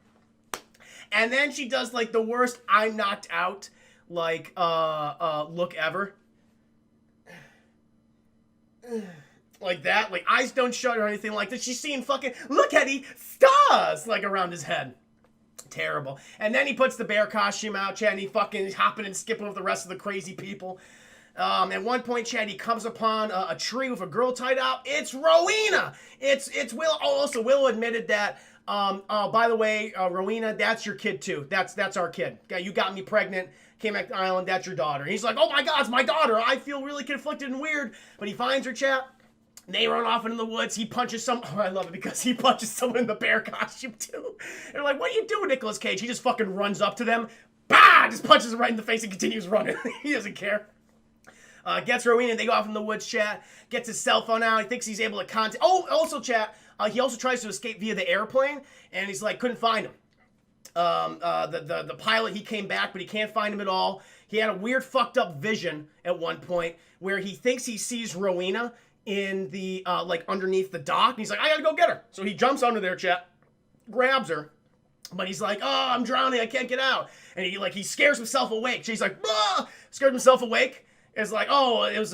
And then she does like the worst I'm knocked out like look ever. Like that, like eyes don't shut or anything like that. She's seeing fucking, look Eddie, stars like around his head. Terrible. And then he puts the bear costume out, Chad, and he fucking hopping and skipping with the rest of the crazy people. At one point, Chad, he comes upon a tree with a girl tied up. It's Rowena. It's Will. Oh, also Will admitted that. By the way, Rowena, that's your kid too. That's our kid. You got me pregnant. Came back to the island. That's your daughter. And he's like, oh my God, it's my daughter. I feel really conflicted and weird. But he finds her, Chad. They run off into the woods. He punches some. Oh, I love it because he punches someone in the bear costume too. They're like, "What are you doing, Nicolas Cage?" He just fucking runs up to them, bah! Just punches him right in the face and continues running. He doesn't care. Gets Rowena. They go off in the woods. Chat. Gets his cell phone out. He thinks he's able to contact. Oh, also, chat. He also tries to escape via the airplane, and he's like, couldn't find him. The pilot, he came back, but he can't find him at all. He had a weird fucked up vision at one point where he thinks he sees Rowena in the, like, underneath the dock. And he's like, I gotta go get her. So he jumps under there, chat, grabs her. But he's like, oh, I'm drowning. I can't get out. And he scares himself awake. So he's like, ah! Scared himself awake. It's like, oh, it was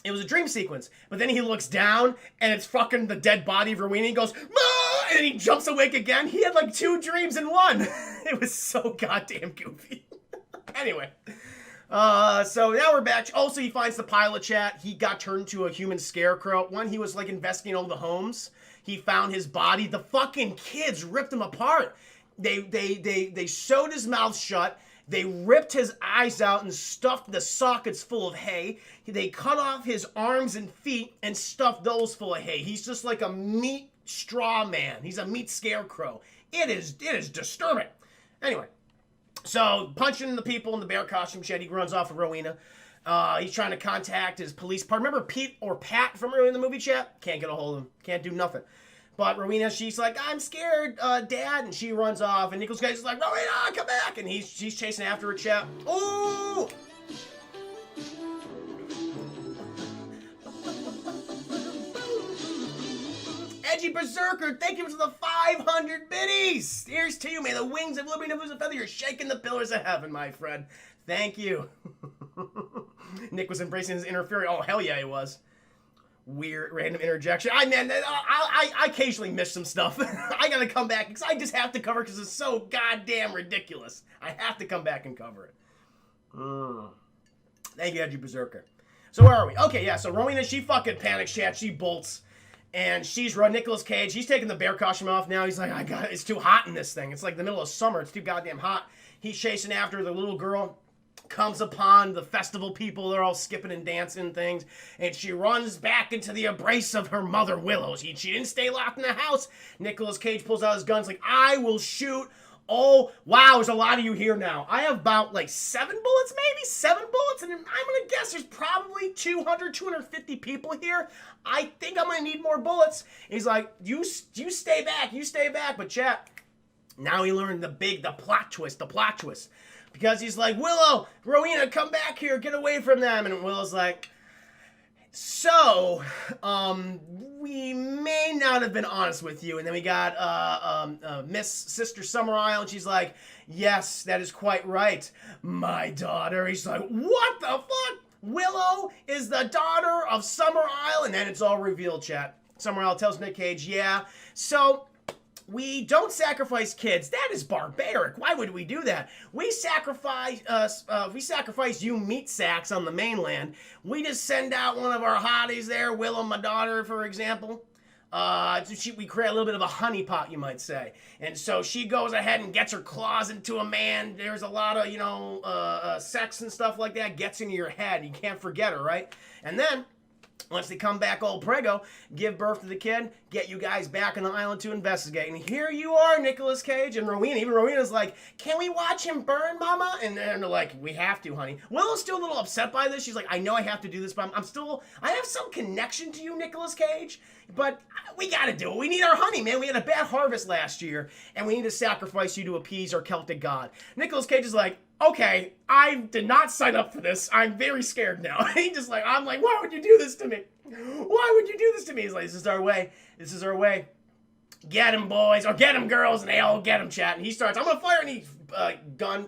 it was a dream sequence. But then he looks down, and it's fucking the dead body of Rowena. He goes, ah! And he jumps awake again. He had, like, 2 dreams in one. It was so goddamn goofy. Anyway. So now we're back. Also, he finds the pilot, chat. He got turned into a human scarecrow. When he was, like, investigating all the homes, he found his body. The fucking kids ripped him apart. They sewed his mouth shut. They ripped his eyes out and stuffed the sockets full of hay. They cut off his arms and feet and stuffed those full of hay. He's just like a meat straw man. He's a meat scarecrow. It is disturbing. Anyway. So, punching the people in the bear costume shed, he runs off of Rowena. He's trying to contact his police partner. Remember Pete or Pat from earlier in the movie, chat? Can't get a hold of him. Can't do nothing. But Rowena, she's like, I'm scared, Dad. And she runs off. And Nicolas Cage is like, Rowena, come back. And she's chasing after her, chat. Ooh! Edgy Berserker, thank you for the 500 biddies. Here's to you. May the wings of liberty never lose a feather. You're shaking the pillars of heaven, my friend. Thank you. Nick was embracing his inner fury. Oh, hell yeah, he was. Weird random interjection. I occasionally miss some stuff. I gotta come back because I just have to cover it because it's so goddamn ridiculous. I have to come back and cover it. Thank you, Edgy Berserker. So where are we? Okay, yeah, so Rowena, she fucking panics, chat. She bolts. And she's run Nicolas Cage. He's taking the bear costume off now. He's like, I got it. It's too hot in this thing. It's like the middle of summer. It's too goddamn hot. He's chasing after the little girl. Comes upon the festival people. They're all skipping and dancing and things. And she runs back into the embrace of her mother, Willow. She didn't stay locked in the house. Nicolas Cage pulls out his guns like, I will shoot. Oh, wow, there's a lot of you here now. I have about, like, 7 bullets, maybe? 7 bullets? And I'm going to guess there's probably 200, 250 people here. I think I'm going to need more bullets. He's like, you stay back, you stay back. But, chat, now he learned the plot twist. Because he's like, Willow, Rowena, come back here, get away from them. And Willow's like, so, we may not have been honest with you. And then we got Miss Sister Summer Isle, and she's like, yes, that is quite right, my daughter. He's like, what the fuck? Willow is the daughter of Summer Isle? And then it's all revealed, chat. Summer Isle tells Nick Cage, yeah, so we don't sacrifice kids. That is barbaric. Why would we do that? We sacrifice you meat sacks on the mainland. We just send out one of our hotties there, Willow, my daughter, for example. We create a little bit of a honeypot, you might say. And so she goes ahead and gets her claws into a man. There's a lot of, sex and stuff like that. Gets into your head. You can't forget her, right? And then, once they come back old prego, give birth to the kid, get you guys back on the island to investigate. And here you are, Nicolas Cage and Rowena. Even Rowena's like, can we watch him burn, mama? And they're like, we have to, honey. Willow's still a little upset by this. She's like, I know I have to do this, but I have some connection to you, Nicolas Cage. But we gotta do it. We need our honey, man. We had a bad harvest last year, and we need to sacrifice you to appease our Celtic god. Nicolas Cage is like, okay, I did not sign up for this. I'm very scared now. I'm like, why would you do this to me? Why would you do this to me? He's like, this is our way. This is our way. get him, boys, or get him, girls, and they all get him, chat. And he starts, I'm gonna fire, and he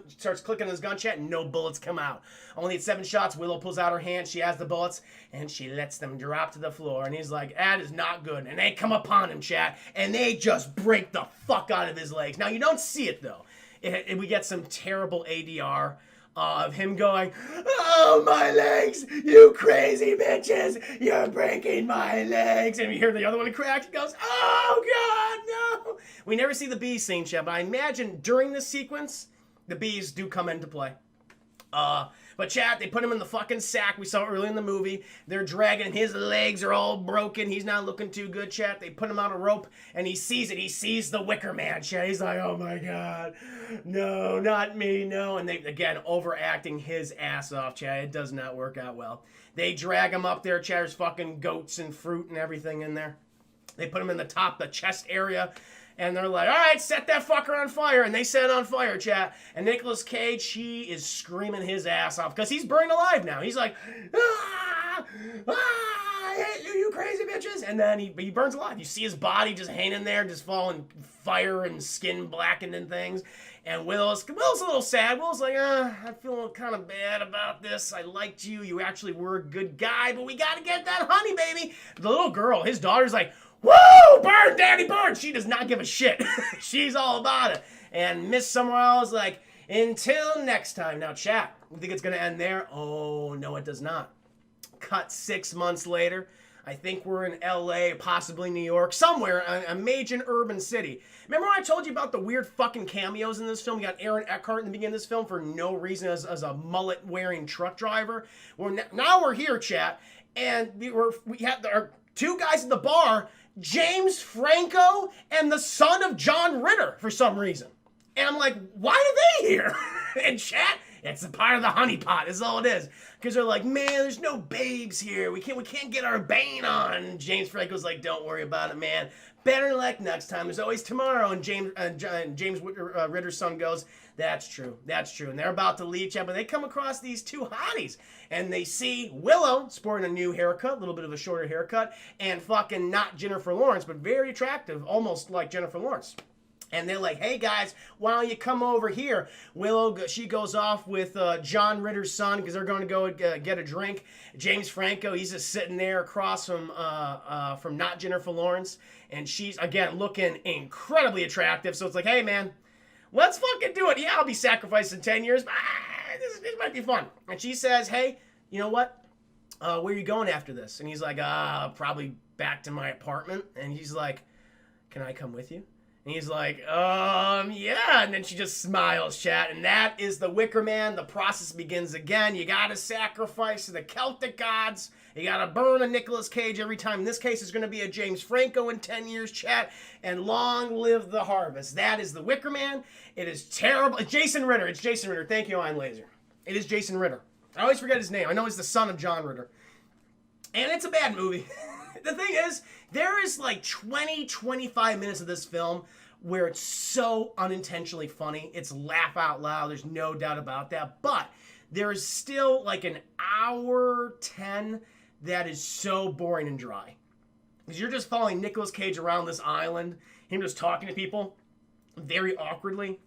starts clicking his gun, chat, and no bullets come out. Only at 7 shots. Willow pulls out her hand, she has the bullets, and she lets them drop to the floor. And he's like, that is not good. And they come upon him, chat, and they just break the fuck out of his legs. Now, you don't see it, though. We get some terrible ADR of him going, oh, my legs, you crazy bitches, you're breaking my legs. And you hear the other one crack, he goes, oh, God, no. We never see the bees scene, chat, but I imagine during this sequence, the bees do come into play. But chat, they put him in the fucking sack. We saw it early in the movie. They're dragging him. His legs are all broken. He's not looking too good, chat. They put him on a rope, and he sees it. He sees the Wicker Man, chat. He's like, oh, my God. No, not me, no. And they, again, overacting his ass off, chat. It does not work out well. They drag him up there, chat. There's fucking goats and fruit and everything in there. They put him in the chest area. And they're like, all right, set that fucker on fire. And they set it on fire, chat. And Nicolas Cage, he is screaming his ass off because he's burned alive now. He's like, I hate you, you crazy bitches. And then he burns alive. You see his body just hanging there, just falling fire and skin blackened and things. And Willow's a little sad. Willow's like, I feel kind of bad about this. I liked you. You actually were a good guy, but we got to get that honey, baby. The little girl, his daughter's like, woo! Burn, daddy, burn! She does not give a shit. She's all about it. And Miss Summerall is like, until next time. Now, chat, you think it's going to end there? Oh, no, it does not. Cut 6 months later. I think we're in LA, possibly New York, somewhere, a major urban city. Remember when I told you about the weird fucking cameos in this film? You got Aaron Eckhart in the beginning of this film for no reason as a mullet-wearing truck driver. Now we're here, chat, and we have our 2 guys at the bar, James Franco and the son of John Ritter for some reason. And I'm like, why are they here? And chat, it's a part of the honeypot, is all it is. Because they're like, man, there's no babes here. We can't get our bane on. And James Franco's like, don't worry about it, man. Better luck next time. There's always tomorrow. And James Ritter's son goes, that's true. That's true. And they're about to leave, chat, but they come across these 2 hotties. And they see Willow sporting a new haircut, a little bit of a shorter haircut, and fucking not Jennifer Lawrence, but very attractive, almost like Jennifer Lawrence. And they're like, hey, guys, why don't you come over here? Willow, she goes off with John Ritter's son because they're going to go get a drink. James Franco, he's just sitting there across from not Jennifer Lawrence. And she's, again, looking incredibly attractive. So it's like, hey, man, let's fucking do it. Yeah, I'll be sacrificed in 10 years, but this might be fun. And she says, hey, you know what? Where are you going after this? And he's like, probably back to my apartment. And he's like, can I come with you? And he's like, yeah. And then she just smiles, chat. And that is the Wicker Man. The process begins again. You got to sacrifice to the Celtic gods. You got to burn a Nicolas Cage every time. In this case, it's going to be a James Franco in 10 years, chat. And long live the harvest. That is the Wicker Man. It is terrible. It's Jason Ritter. It's Jason Ritter. Thank you, Iron Laser. It is Jason Ritter. I always forget his name. I know he's the son of John Ritter. And it's a bad movie. The thing is, there is like 20-25 minutes of this film where it's so unintentionally funny. It's laugh out loud. There's no doubt about that. But there is still like an hour 10 that is so boring and dry. Because you're just following Nicolas Cage around this island, him just talking to people very awkwardly.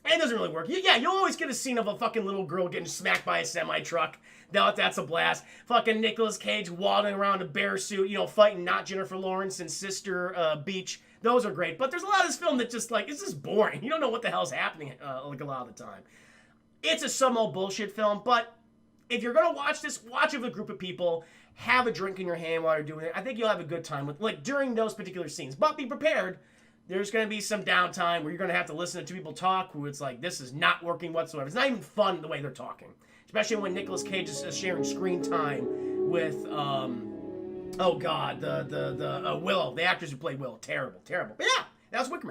And it doesn't really work. Yeah, you'll always get a scene of a fucking little girl getting smacked by a semi-truck. That's a blast. Fucking Nicolas Cage waddling around a bear suit, fighting not Jennifer Lawrence and Sister Beach. Those are great. But there's a lot of this film that just, it's just boring. You don't know what the hell's happening, a lot of the time. It's a some old bullshit film, but if you're going to watch this, watch it with a group of people. Have a drink in your hand while you're doing it. I think you'll have a good time during those particular scenes. But be prepared. There's going to be some downtime where you're going to have to listen to 2 people talk who it's like, this is not working whatsoever. It's not even fun the way they're talking. Especially when Nicolas Cage is sharing screen time with, Willow. The actors who played Willow. Terrible. But yeah, that was Wicker Man.